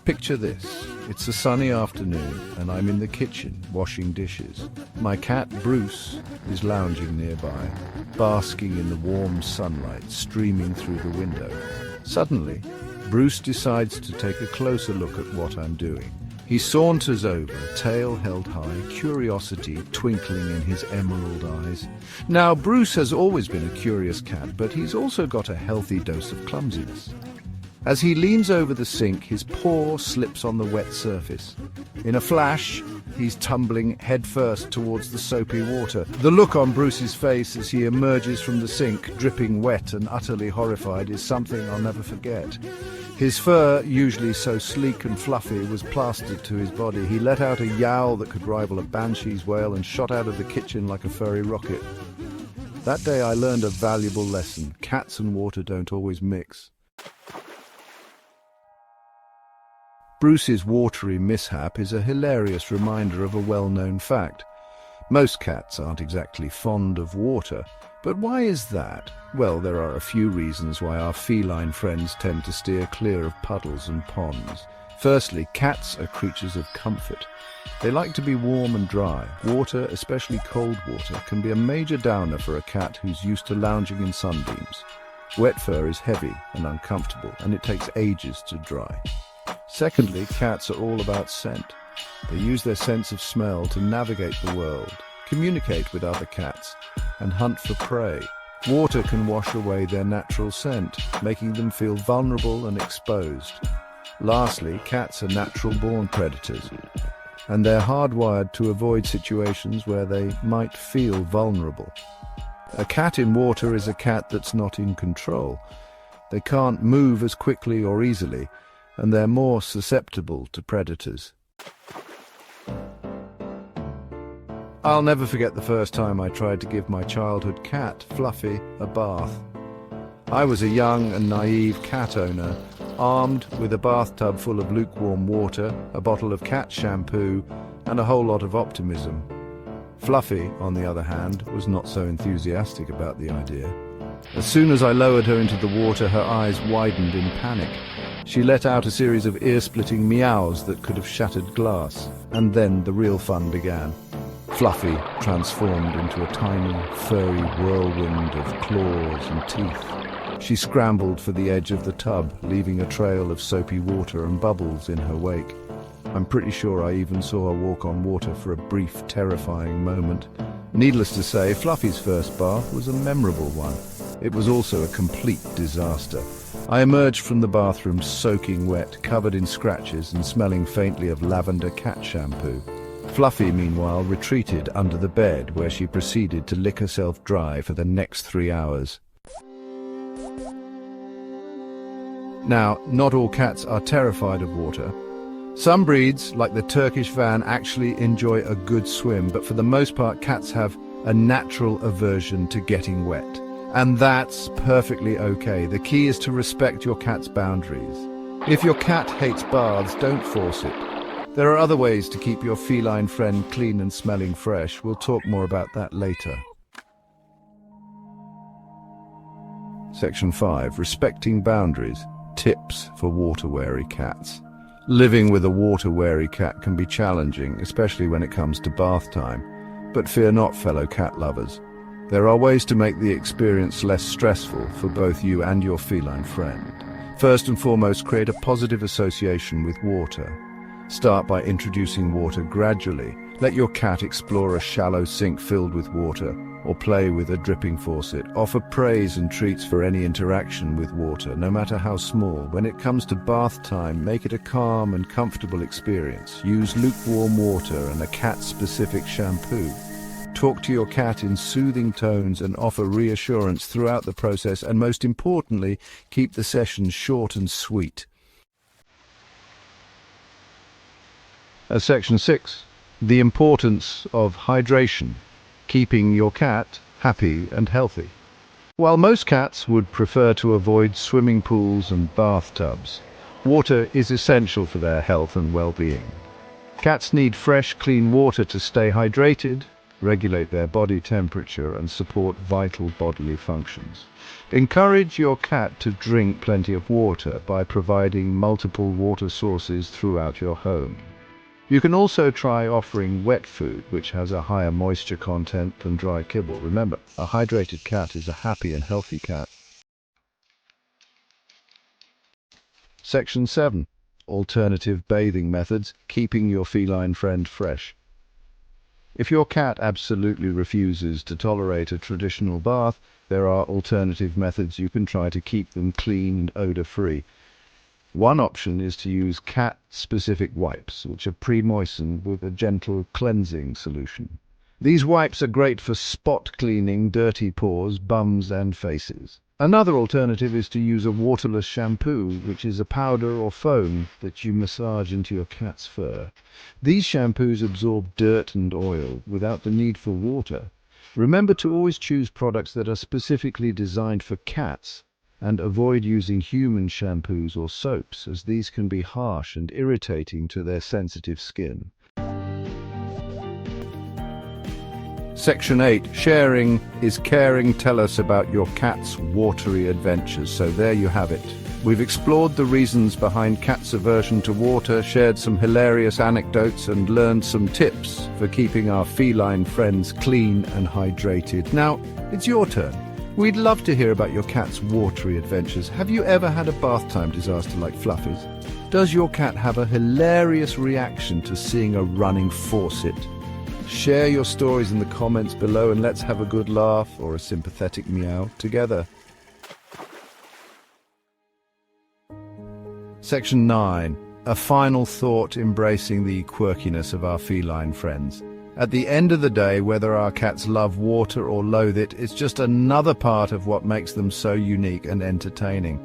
Picture this. It's a sunny afternoon and I'm in the kitchen washing dishes. My cat Bruce is lounging nearby, basking in the warm sunlight streaming through the window. Suddenly, Bruce decides to take a closer look at what I'm doing. He saunters over, tail held high, curiosity twinkling in his emerald eyes. Now, Bruce has always been a curious cat, but he's also got a healthy dose of clumsiness. As he leans over the sink, his paw slips on the wet surface. In a flash, he's tumbling headfirst towards the soapy water. The look on Bruce's face as he emerges from the sink, dripping wet and utterly horrified, is something I'll never forget. His fur, usually so sleek and fluffy, was plastered to his body. He let out a yowl that could rival a banshee's wail and shot out of the kitchen like a furry rocket. That day I learned a valuable lesson. Cats and water don't always mix. Bruce's watery mishap is a hilarious reminder of a well-known fact. Most cats aren't exactly fond of water, but why is that? Well, there are a few reasons why our feline friends tend to steer clear of puddles and ponds. Firstly, cats are creatures of comfort. They like to be warm and dry. Water, especially cold water, can be a major downer for a cat who's used to lounging in sunbeams. Wet fur is heavy and uncomfortable, and it takes ages to dry. Secondly, cats are all about scent. They use their sense of smell to navigate the world, communicate with other cats, and hunt for prey. Water can wash away their natural scent, making them feel vulnerable and exposed. Lastly, cats are natural-born predators, and they're hardwired to avoid situations where they might feel vulnerable. A cat in water is a cat that's not in control. They can't move as quickly or easily, and they're more susceptible to predators. I'll never forget the first time I tried to give my childhood cat, Fluffy, a bath. I was a young and naive cat owner, armed with a bathtub full of lukewarm water, a bottle of cat shampoo, and a whole lot of optimism. Fluffy, on the other hand, was not so enthusiastic about the idea. As soon as I lowered her into the water, her eyes widened in panic. She let out a series of ear-splitting meows that could have shattered glass, and then the real fun began. Fluffy transformed into a tiny, furry whirlwind of claws and teeth. She scrambled for the edge of the tub, leaving a trail of soapy water and bubbles in her wake. I'm pretty sure I even saw her walk on water for a brief, terrifying moment. Needless to say, Fluffy's first bath was a memorable one. It was also a complete disaster. I emerged from the bathroom soaking wet, covered in scratches and smelling faintly of lavender cat shampoo. Fluffy, meanwhile, retreated under the bed where she proceeded to lick herself dry for the next 3 hours. Now, not all cats are terrified of water. Some breeds, like the Turkish Van, actually enjoy a good swim, but for the most part, cats have a natural aversion to getting wet. And that's perfectly okay. The key is to respect your cat's boundaries. If your cat hates baths, don't force it. There are other ways to keep your feline friend clean and smelling fresh. We'll talk more about that later. Section 5. Respecting boundaries. Tips for water-wary cats. Living with a water-wary cat can be challenging, especially when it comes to bath time. But fear not, fellow cat lovers. There are ways to make the experience less stressful for both you and your feline friend. First and foremost, create a positive association with water. Start by introducing water gradually. Let your cat explore a shallow sink filled with water, or play with a dripping faucet. Offer praise and treats for any interaction with water, no matter how small. When it comes to bath time, make it a calm and comfortable experience. Use lukewarm water and a cat-specific shampoo. Talk to your cat in soothing tones and offer reassurance throughout the process, and most importantly, keep the session short and sweet. Section 6. The importance of hydration. Keeping your cat happy and healthy. While most cats would prefer to avoid swimming pools and bathtubs, water is essential for their health and well-being. Cats need fresh, clean water to stay hydrated, regulate their body temperature, and support vital bodily functions. Encourage your cat to drink plenty of water by providing multiple water sources throughout your home. You can also try offering wet food, which has a higher moisture content than dry kibble. Remember, a hydrated cat is a happy and healthy cat. Section 7. Alternative bathing methods, keeping your feline friend fresh. If your cat absolutely refuses to tolerate a traditional bath, there are alternative methods you can try to keep them clean and odor-free. One option is to use cat-specific wipes, which are pre-moistened with a gentle cleansing solution. These wipes are great for spot cleaning dirty paws, bums, and faces. Another alternative is to use a waterless shampoo, which is a powder or foam that you massage into your cat's fur. These shampoos absorb dirt and oil without the need for water. Remember to always choose products that are specifically designed for cats, and avoid using human shampoos or soaps, as these can be harsh and irritating to their sensitive skin. Section 8. Sharing is caring. Tell us about your cat's watery adventures. So there you have it. We've explored the reasons behind cats' aversion to water, shared some hilarious anecdotes, and learned some tips for keeping our feline friends clean and hydrated. Now, it's your turn. We'd love to hear about your cat's watery adventures. Have you ever had a bath time disaster like Fluffy's? Does your cat have a hilarious reaction to seeing a running faucet? Share your stories in the comments below and let's have a good laugh or a sympathetic meow together. Section 9. A final thought embracing the quirkiness of our feline friends. At the end of the day, whether our cats love water or loathe it, it's just another part of what makes them so unique and entertaining.